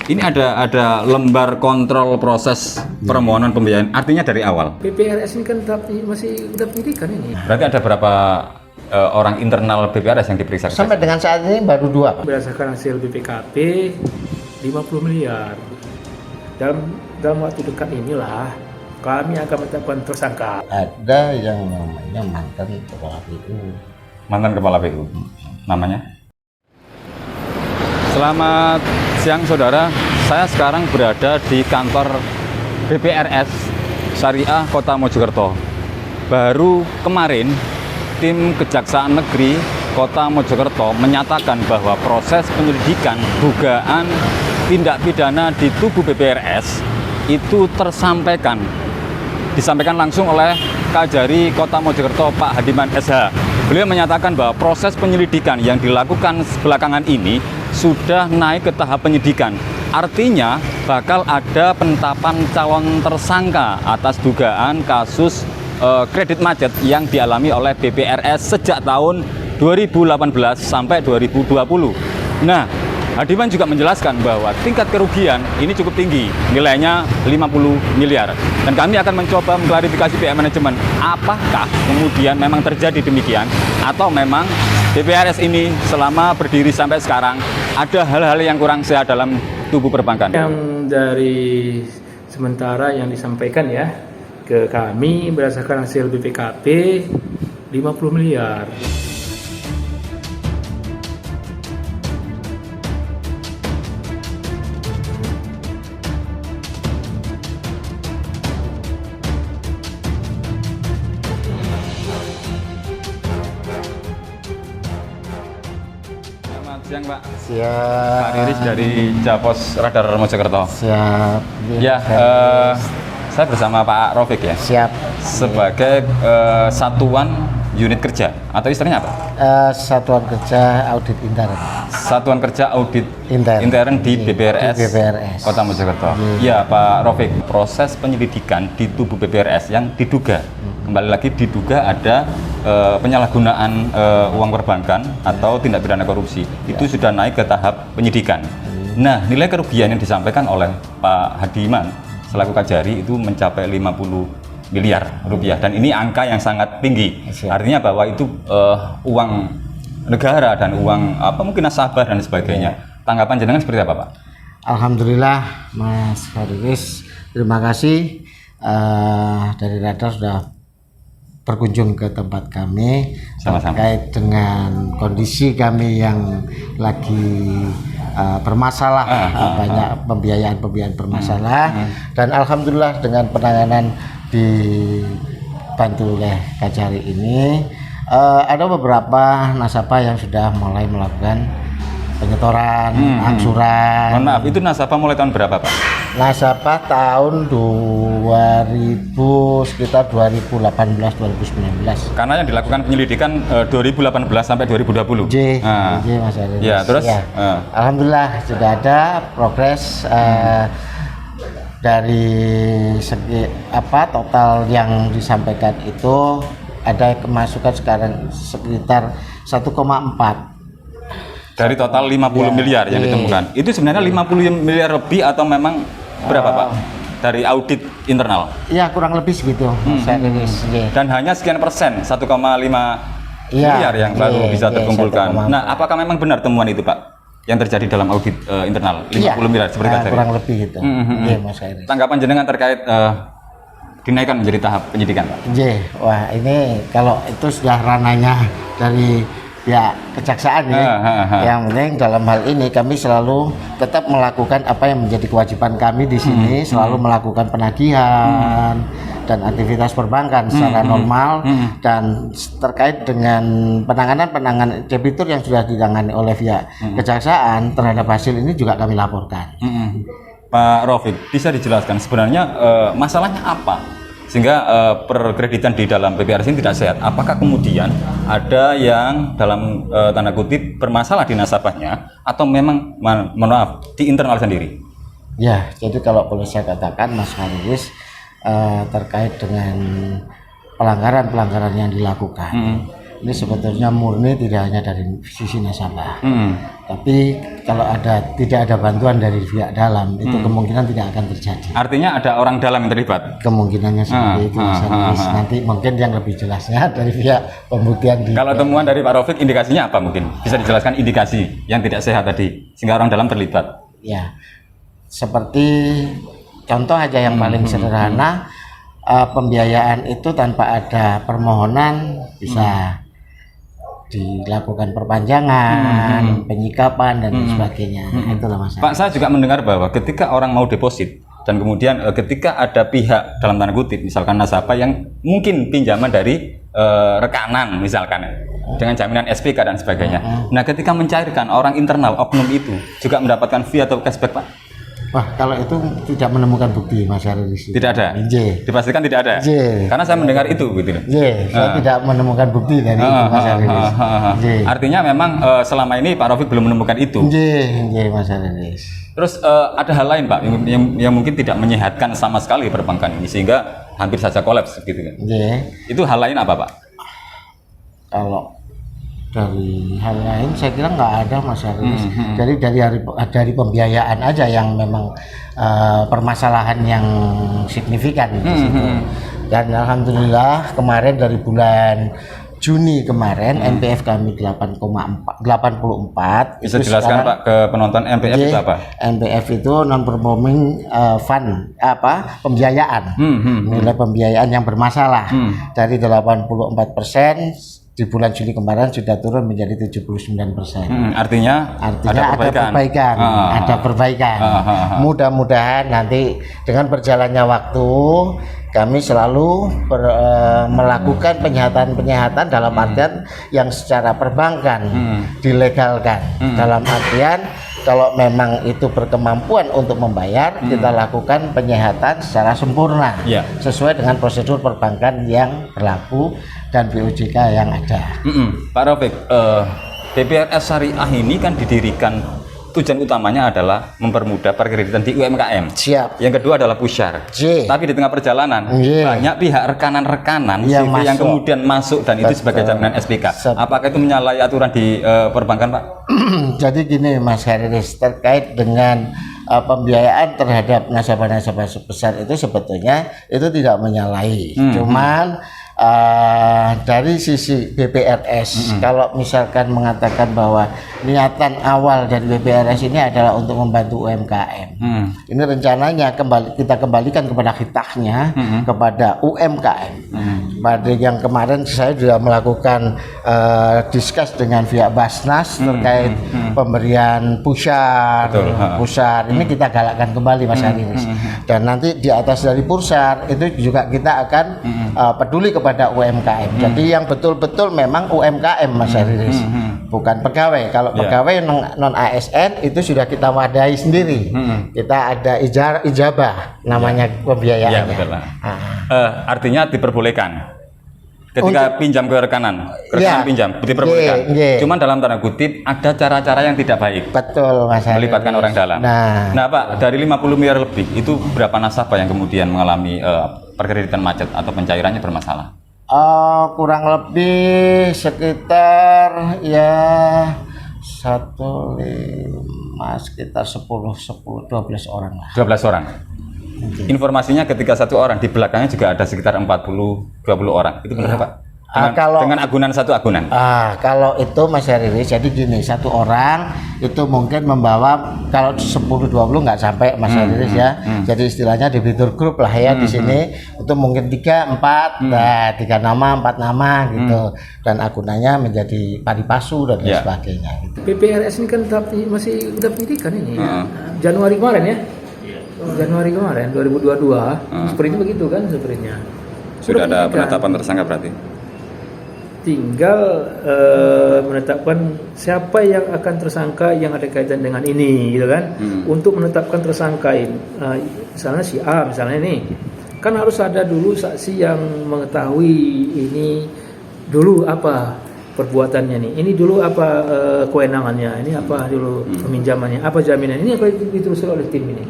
Ini ada lembar kontrol proses permohonan pembiayaan. Artinya dari awal. BPRS ini kan masih udah penyidikan ini. Berarti ada berapa orang internal BPRS yang diperiksa? Sampai dengan saat ini baru 2, Pak. Berdasarkan hasil BPKP 50 miliar. Dalam waktu dekat inilah kami akan menetapkan tersangka. Ada yang namanya mantan kepala PU. Mantan kepala PU. Namanya? Selamat siang saudara, saya sekarang berada di kantor BPRS Syariah Kota Mojokerto. Baru kemarin tim Kejaksaan Negeri Kota Mojokerto menyatakan bahwa proses penyelidikan dugaan tindak pidana di tubuh BPRS itu disampaikan langsung oleh Kajari Kota Mojokerto Pak Hadiman SH. Beliau menyatakan bahwa proses penyelidikan yang dilakukan belakangan ini sudah naik ke tahap penyidikan. Artinya bakal ada penetapan calon tersangka atas dugaan kasus kredit macet yang dialami oleh BPRS sejak tahun 2018 sampai 2020. Nah, Hadiman juga menjelaskan bahwa tingkat kerugian ini cukup tinggi, nilainya 50 miliar. Dan kami akan mencoba mengklarifikasi pihak manajemen, apakah kemudian memang terjadi demikian, atau memang BPRS ini selama berdiri sampai sekarang ada hal-hal yang kurang sehat dalam tubuh perbankan. Yang dari sementara yang disampaikan ya ke kami berdasarkan hasil BPKP 50 miliar. Siang Pak. Siap. Pak Riris dari Japos Radar Mojokerto. Siap. Ya, saya bersama Pak Rofik ya. Siap. Sebagai satuan unit kerja atau istilahnya apa? Satuan Kerja Audit Intern. Satuan Kerja Audit Intern di BPRS, di BPRS Kota Mojokerto. Ya Pak Rofik, proses penyelidikan di tubuh BPRS yang diduga, kembali lagi diduga ada penyalahgunaan uang perbankan atau tindak pidana korupsi, itu sudah naik ke tahap penyidikan. Nah, nilai kerugian yang disampaikan oleh Pak Hadiman selaku Kajari itu mencapai 50 miliar rupiah, dan ini angka yang sangat tinggi. Artinya bahwa itu uang negara dan uang mungkin nasabah dan sebagainya. Tanggapan jenengan seperti apa, Pak? Alhamdulillah Mas Faris, terima kasih dari Radar sudah berkunjung ke tempat kami. Sama-sama. Terkait dengan kondisi kami yang lagi bermasalah, banyak pembiayaan bermasalah, dan alhamdulillah dengan penanganan dibantu oleh Kajari ini ada beberapa nasabah yang sudah mulai melakukan penyetoran, angsuran. Mohon maaf, itu nasabah mulai tahun berapa, Pak? Nasabah tahun 2000, sekitar 2018-2019. Karena yang dilakukan penyelidikan 2018 sampai 2020. J Mas Aris. Ya, terus? Ya. Alhamdulillah sudah ada progres dari segi total yang disampaikan itu ada kemasukan sekarang sekitar 1,4 dari total 50 miliar yang ditemukan. Itu sebenarnya 50 miliar lebih atau memang berapa, Pak? Dari audit internal? Ya, kurang lebih segitu. Dan hanya sekian persen, 1,5 miliar yang baru bisa terkumpulkan. Nah, apakah memang benar temuan itu, Pak? Yang terjadi dalam audit internal 50 miliar seperti tadi? Kurang lebih itu. Mas Iris. Tanggapan jenengan terkait dinaikkan menjadi tahap penyidikan, Pak? Wah, ini kalau itu sudah ranahnya dari kejaksaan ya. Yang penting dalam hal ini kami selalu tetap melakukan apa yang menjadi kewajiban kami di sini, selalu melakukan penagihan dan aktivitas perbankan secara normal, dan terkait dengan penanganan debitur yang sudah ditangani oleh pihak kejaksaan terhadap hasil ini juga kami laporkan. Pak Rofik, bisa dijelaskan sebenarnya masalahnya apa sehingga perkreditan di dalam BPRS ini tidak sehat? Apakah kemudian ada yang dalam tanda kutip bermasalah di nasabahnya, atau memang maaf di internal sendiri? Ya, jadi kalau boleh saya katakan Mas Faris, terkait dengan pelanggaran yang dilakukan, ini sebetulnya murni tidak hanya dari sisi nasabah. Tapi kalau tidak ada bantuan dari pihak dalam, itu kemungkinan tidak akan terjadi. Artinya ada orang dalam yang terlibat? Kemungkinannya seperti itu. Nanti mungkin yang lebih jelasnya dari pihak pembuktian. Kalau temuan dari Pak Raufik, indikasinya apa mungkin? Bisa dijelaskan indikasi yang tidak sehat tadi, sehingga orang dalam terlibat? Ya, seperti contoh aja yang paling sederhana, pembiayaan itu tanpa ada permohonan bisa dilakukan perpanjangan, penyikapan dan sebagainya. Itulah masalah. Pak, saya juga mendengar bahwa ketika orang mau deposit dan kemudian ketika ada pihak dalam tanda kutip misalkan nasabah yang mungkin pinjaman dari rekanan misalkan dengan jaminan SPK dan sebagainya. Nah, ketika mencairkan orang internal oknum itu juga mendapatkan fee atau cashback, Pak? Wah, kalau itu tidak menemukan bukti, Mas Haris. Tidak ada? Dipastikan tidak ada? Karena saya mendengar itu gitu. Saya tidak menemukan bukti dari itu, Mas Haris. Artinya memang selama ini Pak Raufik belum menemukan itu? Mas Haris. Terus ada hal lain, Pak, yang mungkin tidak menyehatkan sama sekali perbankan ini sehingga hampir saja kolaps gitu kan? Itu hal lain apa, Pak? Kalau dari hal lain saya kira nggak ada, Mas Haris. Jadi dari pembiayaan aja yang memang permasalahan yang signifikan di situ. Dan alhamdulillah kemarin dari bulan Juni kemarin NPF kami 8,84. Bisa jelaskan Pak ke penonton NPF itu apa? NPF itu non performing fund, pembiayaan. Nilai pembiayaan yang bermasalah dari 84%. Di bulan Juli kemarin sudah turun menjadi 79%. Artinya ada perbaikan. Mudah-mudahan nanti dengan berjalannya waktu kami selalu melakukan penyihatan dalam artian yang secara perbankan dilegalkan. Dalam artian kalau memang itu berkemampuan untuk membayar, kita lakukan penyihatan secara sempurna sesuai dengan prosedur perbankan yang berlaku dan BOJK yang ada. Pak Raufik, BPRS Syariah ini kan didirikan, tujuan utamanya adalah mempermudah perkreditan di UMKM. Siap. Yang kedua adalah pushar. Tapi di tengah perjalanan banyak pihak rekanan-rekanan yang kemudian masuk dan itu sebagai jaminan SPK. Apakah itu menyalahi aturan di perbankan, Pak? Jadi gini, Mas Haris, terkait dengan pembiayaan terhadap nasabah-nasabah sebesar itu sebetulnya itu tidak menyalahi. Cuman dari sisi BPRS, kalau misalkan mengatakan bahwa niatan awal dari BPRS ini adalah untuk membantu UMKM, ini rencananya kita kembalikan kepada hitahnya kepada UMKM. Pada yang kemarin saya sudah melakukan diskus dengan pihak Basnas terkait pemberian pusar. Ini kita galakkan kembali, Mas Haris. Dan nanti di atas dari pusar itu juga kita akan peduli kepada UMKM. Jadi yang betul-betul memang UMKM, Mas Haris, bukan pegawai. Kalau pegawai non ASN itu sudah kita wadahi sendiri. Kita ada ijabah namanya pembiayaannya. Artinya diperbolehkan ketika pinjam ke rekanan pinjam diperbolehkan. Cuman dalam tanda kutip ada cara-cara yang tidak baik. Betul, Mas. Melibatkan orang dalam. Nah, Pak, dari 50 miliar lebih itu berapa nasabah yang kemudian mengalami perkreditan macet atau pencairannya bermasalah? Kurang lebih sekitar sekitar 12 orang lah. 12 orang. Informasinya ketika satu orang di belakangnya juga ada sekitar 20 orang. Itu benar, Pak? Dengan agunan satu agunan. Kalau itu, Mas Haris, jadi gini, satu orang itu mungkin membawa kalau 10-20 nggak sampai, Mas Haris ya. Jadi istilahnya debitur grup lah ya di sini itu mungkin 3-4, 3 nama 4 nama gitu, dan agunannya menjadi pari pasu dan sebagainya. Gitu. BPRS ini kan masih udah penyidikan ini. Januari kemarin ya. Januari kemarin 2022 seperti itu begitu kan sebenarnya. Sudah ada penetapan tersangka berarti. Tinggal menetapkan siapa yang akan tersangka yang ada kaitan dengan ini gitu kan. Untuk menetapkan tersangka ini misalnya si A misalnya ini kan harus ada dulu saksi yang mengetahui ini dulu apa perbuatannya nih, ini dulu apa kewenangannya, ini apa dulu peminjamannya, apa jaminan, ini apa ditelusuri oleh tim ini.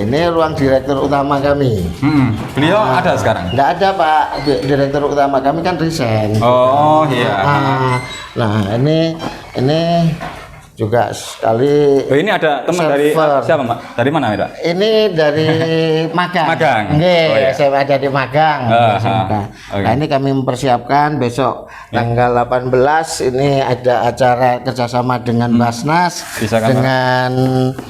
Ini ruang direktur utama kami. Beliau ada sekarang? Nggak ada Pak, direktur utama kami kan resign. Oh iya. Nah ini juga sekali. Oh, ini ada teman dari siapa Pak? Dari mana Pak? Ini dari Magang. Magang. Nggih, Oh, iya. saya ada di Magang. Okay. Nah ini kami mempersiapkan besok tanggal 18 ini ada acara kerjasama dengan Basnas dengan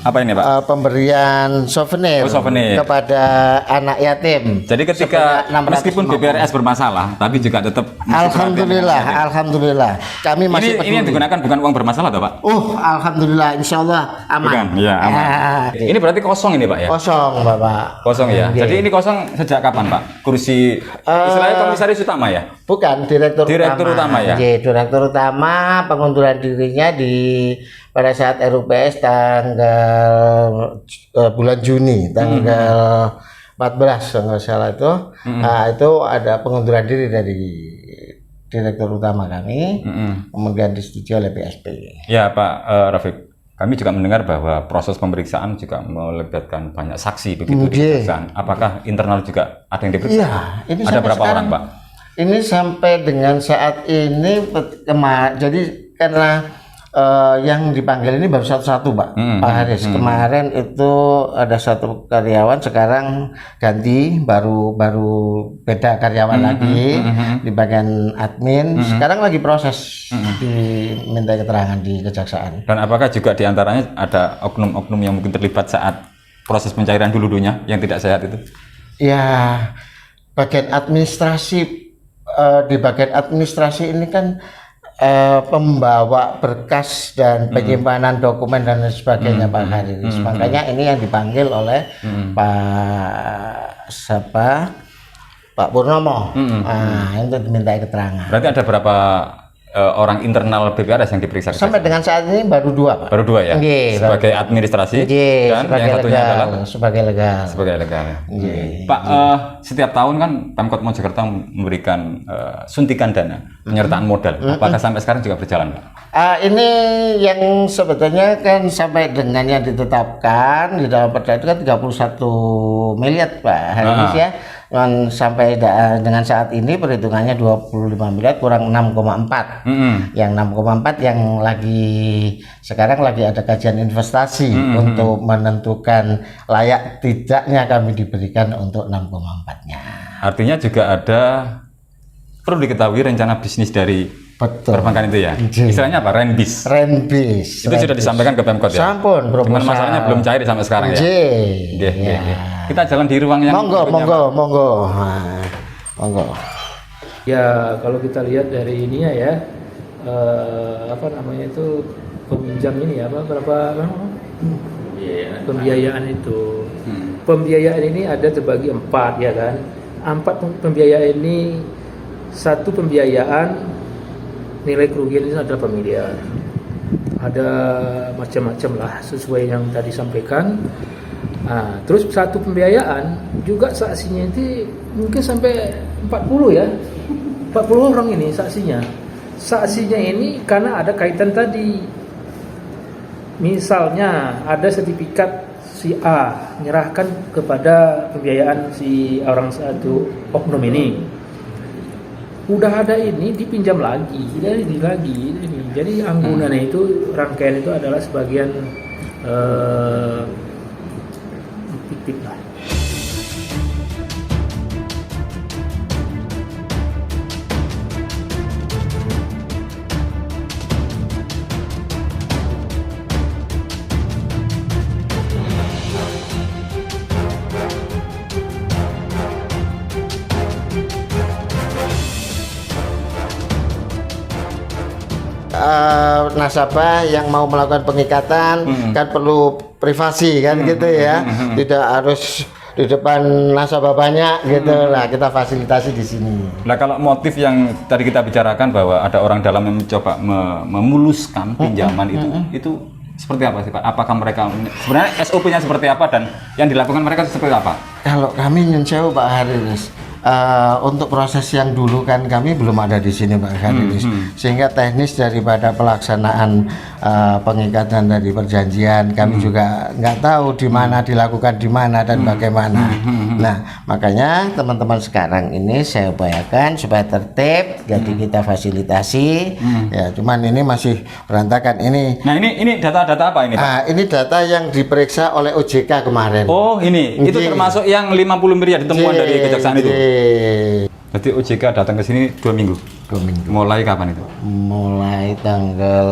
apa ini Pak? Pemberian souvenir, kepada anak yatim. Jadi ketika meskipun BPRS bermasalah, tapi juga tetap Alhamdulillah kami masih ini yang digunakan bukan uang bermasalah toh Pak? Alhamdulillah, insya Allah aman. Bukan, ya aman. Ini berarti kosong ini Pak ya? Kosong Bapak. Kosong ya. Jadi ini kosong sejak kapan Pak? Kursi istilahnya komisaris utama ya? Bukan, direktur utama ya. Direktur utama pengunduran dirinya pada saat RUPS tanggal bulan Juni tanggal 14 nggak salah itu. Nah, itu ada pengunduran diri dari direktur utama kami, kemudian disetujui oleh PSP. Ya Pak Rafiq, kami juga mendengar bahwa proses pemeriksaan juga melibatkan banyak saksi begitu di pemeriksaan. Apakah internal juga ada yang diperiksa? Iya, ini ada berapa orang Pak? Ini sampai dengan saat ini jadi karena yang dipanggil ini baru satu-satu Pak, Pak Haris. Kemarin itu ada satu karyawan, sekarang ganti baru beda karyawan lagi di bagian admin. Sekarang lagi proses diminta keterangan di kejaksaan. Dan apakah juga diantaranya ada oknum-oknum yang mungkin terlibat saat proses pencairan dulunya yang tidak sehat itu? Ya, bagian administrasi di bagian administrasi ini kan pembawa berkas dan penyimpanan dokumen dan sebagainya Pak Haris. Makanya ini yang dipanggil oleh Pak Purnomo. Untuk diminta keterangan. Berarti ada berapa orang internal BPRS yang diperiksa? Sampai dengan saat ini baru 2 Pak. Baru 2 ya? Sebagai administrasi dan yang satunya legal, adalah sebagai legal. Pak, setiap tahun kan Pemkot Mojokerto memberikan suntikan dana penyertaan modal. Apakah sampai sekarang juga berjalan Pak? Ini yang sebetulnya kan sampai dengan yang ditetapkan di dalam perda itu kan 31 miliar Pak Haris ya. Dan sampai dengan saat ini perhitungannya 25 miliar kurang 6,4. Yang 6,4 yang sekarang lagi ada kajian investasi untuk menentukan layak tidaknya kami diberikan untuk 6,4-nya. Artinya juga perlu diketahui rencana bisnis dari perbankan itu ya. Istilahnya apa? Renbis. Renbis. Itu sudah disampaikan ke Pemkot ya. Sampun, cuman masalahnya belum cair sampai sekarang ya. Kita jalan di ruang yang monggo. Ya kalau kita lihat dari ini ya, apa namanya itu peminjam ini ya, berapa pembiayaan itu. Pembiayaan ini ada terbagi 4 ya kan. 4 pembiayaan ini, satu pembiayaan nilai kerugian itu adalah 4 miliar. Ada macam-macam lah sesuai yang tadi sampaikan. Nah, terus satu pembiayaan juga saksinya itu mungkin sampai 40 ya. 40 orang ini saksinya. Saksinya ini karena ada kaitan tadi. Misalnya ada sertifikat si A menyerahkan kepada pembiayaan si orang satu oknum ini. Udah ada ini dipinjam lagi, lagi ini. Jadi anggunannya itu rangkaian itu adalah sebagian fiktif lah. Nasabah yang mau melakukan pengikatan kan perlu privasi kan gitu ya, tidak harus di depan nasabah banyak gitu lah, kita fasilitasi di sini. Nah kalau motif yang tadi kita bicarakan bahwa ada orang dalam yang mencoba memuluskan pinjaman itu seperti apa sih Pak? Apakah mereka sebenarnya SOP-nya seperti apa dan yang dilakukan mereka seperti apa? Kalau kami nyun sewu Pak Haris, untuk proses yang dulu kan kami belum ada di sini Pak Kadiris, sehingga teknis daripada pelaksanaan pengikatan dari perjanjian kami juga nggak tahu di mana dilakukan di mana dan bagaimana. Nah makanya teman-teman sekarang ini saya upayakan supaya tertib, jadi kita fasilitasi. Ya cuman ini masih berantakan ini. Nah ini data-data apa ini Pak? Ini data yang diperiksa oleh OJK kemarin. Oh ini, itu termasuk yang 50 miliar ditemuan dari kejaksaan itu. Berarti OJK datang ke sini 2 minggu. 2 minggu. Mulai kapan itu? Mulai tanggal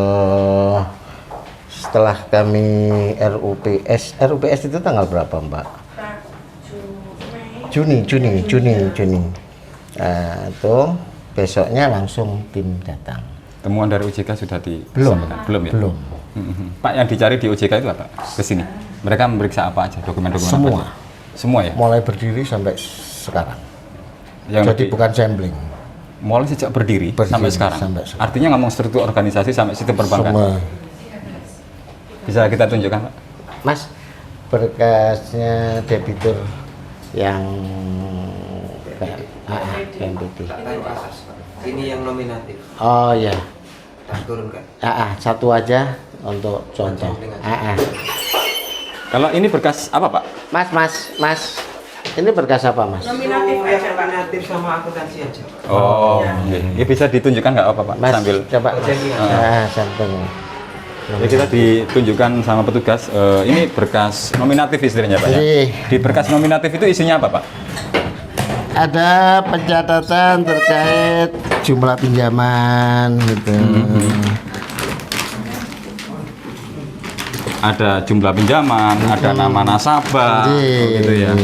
setelah kami RUPS itu tanggal berapa Mbak? Juni. Itu besoknya langsung tim datang. Temuan dari OJK sudah disampaikan? Belum ya? Belum. Pak, yang dicari di OJK itu apa? Ke sini. Mereka memeriksa apa aja? Dokumen-dokumen Semua. apa aja? Semua ya? Mulai berdiri sampai sekarang. Jadi bukan sampling. Mulai sejak berdiri sampai sekarang. Artinya ngomong struktur organisasi sampai sistem perbankan. Semua. Bisa kita tunjukkan, Pak? Mas, berkasnya debitur yang BNPB. Ini yang nominatif. Oh ya. Turunkan. Satu aja untuk contoh. Kalau ini berkas apa, Pak? Mas. Ini berkas apa, Mas? Nominatif aja, Pak. Nominatif sama akuntansi aja. Oh, ini bisa ditunjukkan nggak apa, Pak? Mas, Sambil coba. Samping. Jadi kita ditunjukkan sama petugas, ini berkas nominatif istilahnya Pak ya? Di berkas nominatif itu isinya apa Pak? Ada pencatatan terkait jumlah pinjaman gitu. Ada jumlah pinjaman, ada nama nasabah, gitu ya.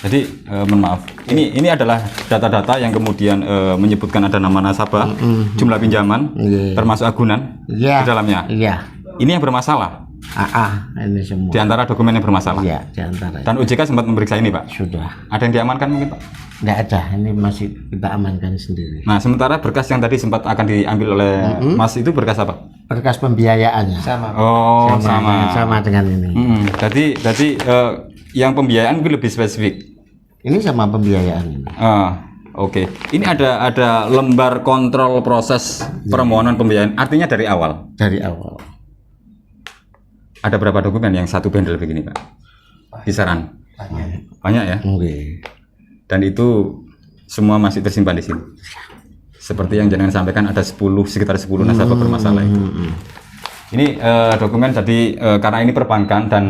Jadi mohon maaf, ini adalah data-data yang kemudian menyebutkan ada nama nasabah, jumlah pinjaman, termasuk agunan di dalamnya. Iya. Ini yang bermasalah. Ini semua. Di antara dokumen yang bermasalah. Iya, di antara. Dan OJK sempat memeriksa ini, Pak. Sudah. Ada yang diamankan mungkin, Pak? Tidak ada. Ini masih kita amankan sendiri. Nah, sementara berkas yang tadi sempat akan diambil oleh Mas itu berkas apa? Berkas pembiayaannya. Sama. Oh, sama dengan ini. Jadi yang pembiayaan itu lebih spesifik. Ini sama pembiayaan ini. Oke. Ini ada lembar kontrol proses permohonan pembiayaan. Artinya dari awal. Dari awal. Ada berapa dokumen yang satu bundle begini, Pak? Kisaran. Banyak ya? Dan itu semua masih tersimpan di sini. Seperti yang jenengan sampaikan ada sekitar 10 nasabah bermasalah itu. Ini dokumen tadi karena ini perbankan dan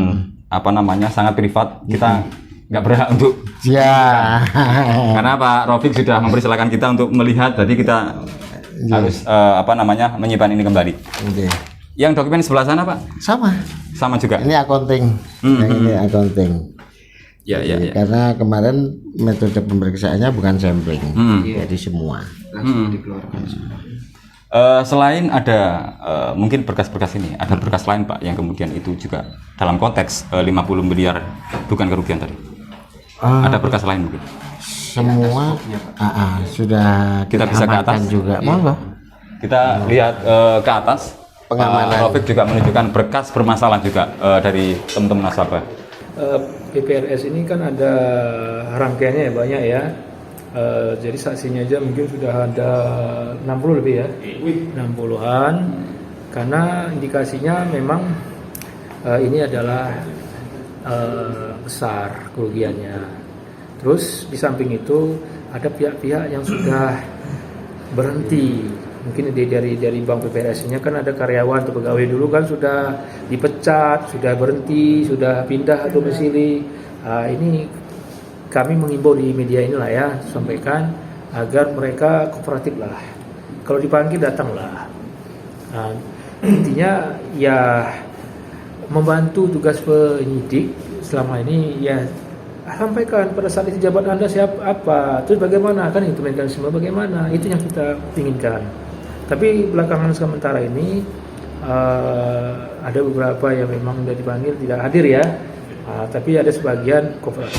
sangat privat, kita nggak berhak untuk karena Pak Rafiq sudah mempersilahkan kita untuk melihat, jadi kita harus menyimpan ini kembali. Yang dokumen sebelah sana Pak? Sama juga. Ini accounting. Ini accounting. Ya. Karena kemarin metode pemeriksaannya bukan sampling, jadi semua. Langsung dikeluarkan. Selain ada mungkin berkas-berkas ini, ada berkas lain Pak yang kemudian itu juga dalam konteks 50 miliar bukan kerugian tadi. Ada berkas lain mungkin. Semua sudah kita bisa ke atas juga. Monggo. Kita lihat ke atas. Pengamanan. Rafiq juga menunjukkan berkas bermasalah juga dari teman-teman nasabah. PPRS ini kan ada rangkaiannya ya, banyak ya. Jadi saksinya aja mungkin sudah ada 60 lebih ya, 60-an. Karena indikasinya memang ini adalah besar kerugiannya. Terus di samping itu ada pihak-pihak yang sudah berhenti. Mungkin dari bank PPRS-nya kan ada karyawan atau pegawai dulu kan sudah dipecat, sudah berhenti, sudah pindah domisili. Ini kami mengimbau di media inilah ya, sampaikan agar mereka kooperatif lah. Kalau dipanggil datanglah. Intinya ya membantu tugas penyidik selama ini ya, sampaikan pada saat itu jabat Anda apa, terus bagaimana, kan itu mekanisme bagaimana, itu yang kita inginkan. Tapi belakangan sementara ini ada beberapa yang memang sudah dipanggil tidak hadir ya, tapi ada sebagian kooperatif.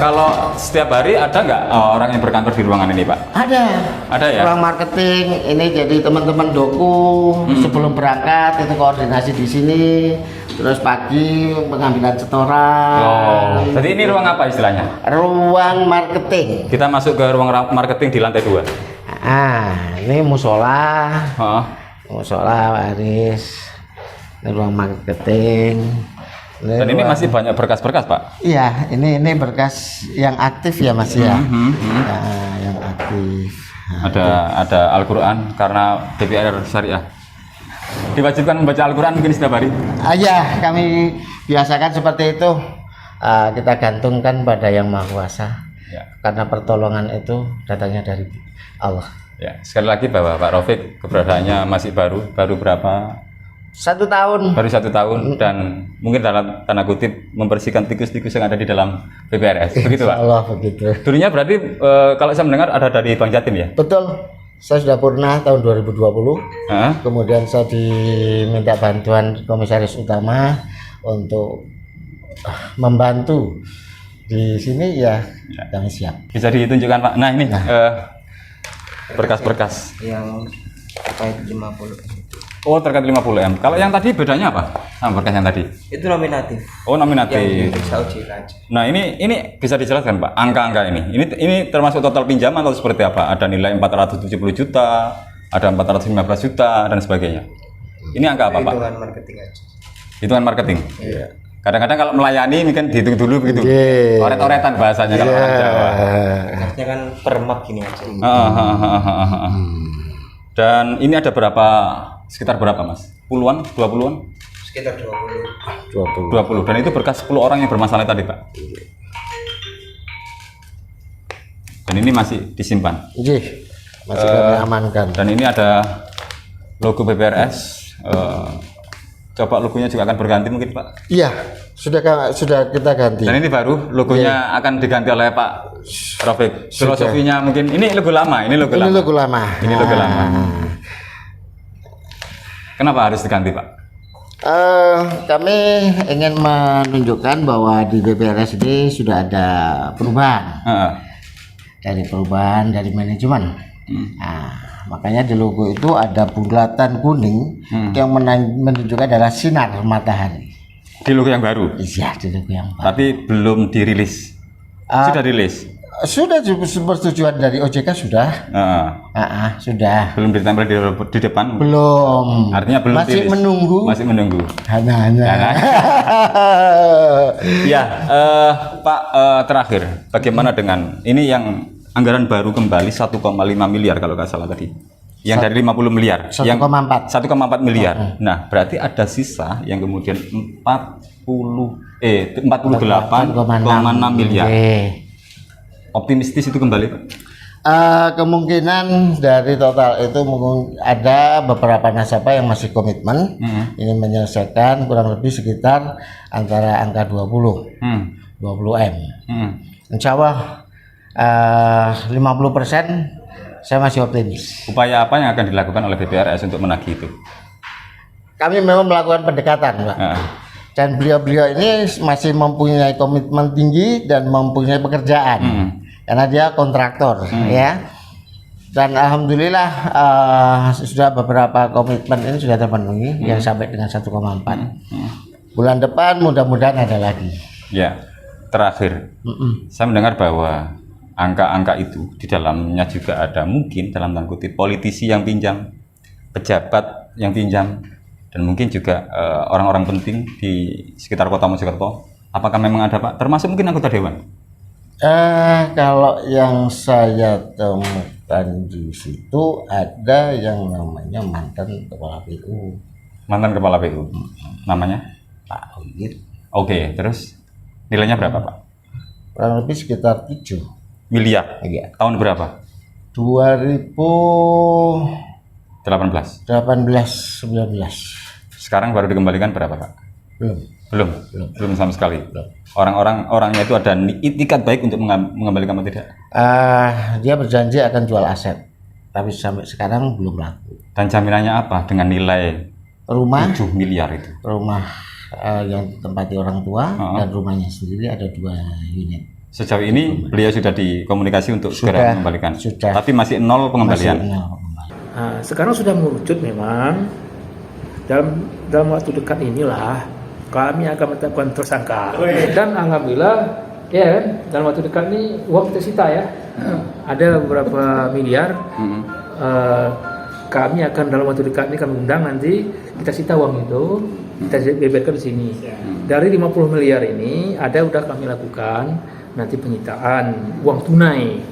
Kalau setiap hari ada nggak orang yang berkantor di ruangan ini, Pak? Ada ya? Ruang marketing ini jadi teman-teman doku sebelum berangkat itu koordinasi di sini, terus pagi pengambilan setoran. Jadi ini ruang apa istilahnya? Ruang marketing. Kita masuk ke ruang marketing di lantai 2. Ini musola. Oh. Musola Aris. Ini ruang marketing. Dan ini masih banyak berkas-berkas, Pak? Iya, ini berkas yang aktif ya Mas ya. Nah, yang aktif. Ada Al-Quran karena DPR Syariah. Diwajibkan membaca Al-Quran mungkin setiap hari? Ya, kami biasakan seperti itu. Kita gantungkan pada Yang Maha Kuasa. Ya. Karena pertolongan itu datangnya dari Allah. Ya, sekali lagi bahwa Pak Rafiq keberadaannya masih baru berapa? 1 tahun. Baru 1 tahun dan mungkin dalam tanda kutip membersihkan tikus-tikus yang ada di dalam BPRS. Begitu, Pak? Allah begitu. Dulunya berarti kalau saya mendengar ada dari Bang Jatim ya? Betul. Saya sudah purna tahun 2020. Hah? Kemudian saya diminta bantuan komisaris utama untuk membantu di sini ya, kami siap. Bisa ditunjukkan, Pak? Nah, ini berkas-berkas. Yang terkait 50. Oh, terkait 50M. Kalau yang tadi bedanya apa sama berkas yang tadi? Itu nominatif. Oh, nominatif. Yang diperiksa OJK aja. Nah, ini bisa dijelaskan, Pak, angka-angka ini. Ini termasuk total pinjaman atau seperti apa? Ada nilai 470 juta, ada 415 juta dan sebagainya. Ini angka apa, Pak? Hitungan marketing aja. Hitungan marketing. Iya. Kadang-kadang kalau melayani mungkin dihitung dulu begitu. Yeah. Oret-oretan bahasanya kalau orang Jawa. Harusnya kan per map gini aja. Dan ini ada sekitar berapa, Mas? Puluhan? 20-an? Sekitar 20. 20. Dan itu berkas 10 orang yang bermasalah tadi, Pak. Dan ini masih disimpan. Masih kami amankan. Dan ini ada logo BPRS. Coba logonya juga akan berganti mungkin, Pak. Iya, sudah kita ganti. Dan ini baru logonya akan diganti oleh Pak Rafiq. Filosofinya mungkin ini logo lama, ini logo lama. Ini logo lama. Kenapa harus diganti, Pak? Kami ingin menunjukkan bahwa di BPRS ini sudah ada perubahan. Dari manajemen. Nah, makanya di logo itu ada bulatan kuning yang menunjukkan adalah sinar matahari. Di logo yang baru? Iya, di logo yang baru. Tapi belum dirilis. Sudah rilis? Sudah persetujuan dari OJK sudah. Sudah. Belum ditempel di depan? Belum. Artinya belum masih rilis. menunggu. Masih menunggu. Hanya. Ya, Pak, terakhir, bagaimana dengan ini yang anggaran baru kembali 1,5 miliar kalau nggak salah tadi. Yang dari 50 miliar. 1,4. 1,4 miliar. Nah, berarti ada sisa yang kemudian 48,6 miliar. Optimistis itu kembali, Pak? Kemungkinan dari total itu ada beberapa nasabah yang masih komitmen ingin menyelesaikan kurang lebih sekitar antara angka 20 M. Insya Allah 50% saya masih optimis. Upaya apa yang akan dilakukan oleh BPRS untuk menagih itu? Kami memang melakukan pendekatan, Pak. Dan beliau-beliau ini masih mempunyai komitmen tinggi dan mempunyai pekerjaan. Karena dia kontraktor, ya. Dan alhamdulillah sudah beberapa komitmen ini sudah terpenuhi yang sampai dengan 1,4. Bulan depan mudah-mudahan ada lagi. Ya, terakhir. Saya mendengar bahwa angka-angka itu di dalamnya juga ada mungkin dalam tanda kutip politisi yang pinjam, pejabat yang pinjam, dan mungkin juga orang-orang penting di sekitar Kota Mojokerto. Apakah memang ada, Pak? Termasuk mungkin anggota dewan? Kalau yang saya temukan di situ ada yang namanya mantan kepala PU. Mantan kepala PU. Namanya? Pak Uyir. Oke, terus nilainya berapa, Pak? Kurang lebih sekitar 7 miliar. Iya. Tahun berapa? 2018, 19. Sekarang baru dikembalikan berapa, Pak? Belum sama sekali. Orangnya itu ada itikat baik untuk mengembalikan atau tidak? Dia berjanji akan jual aset, tapi sampai sekarang belum laku. Dan jaminannya apa dengan nilai Rumah 7 miliar itu? Rumah yang tempati orang tua dan rumahnya sendiri ada 2 unit. Sejauh ini beliau sudah dikomunikasi untuk segera mengembalikan. Sudah. Tapi masih nol pengembalian. Masih nol. Nah, sekarang sudah mengerucut memang dalam waktu dekat inilah kami akan menetapkan tersangka. Dan alhamdulillah ya kan, dalam waktu dekat ini uang kita sita ya. Ada beberapa miliar. Kami akan dalam waktu dekat ini kami undang nanti kita sita uang itu, kita beberkan di sini. Dari 50 miliar ini ada udah kami lakukan nanti penyitaan uang tunai.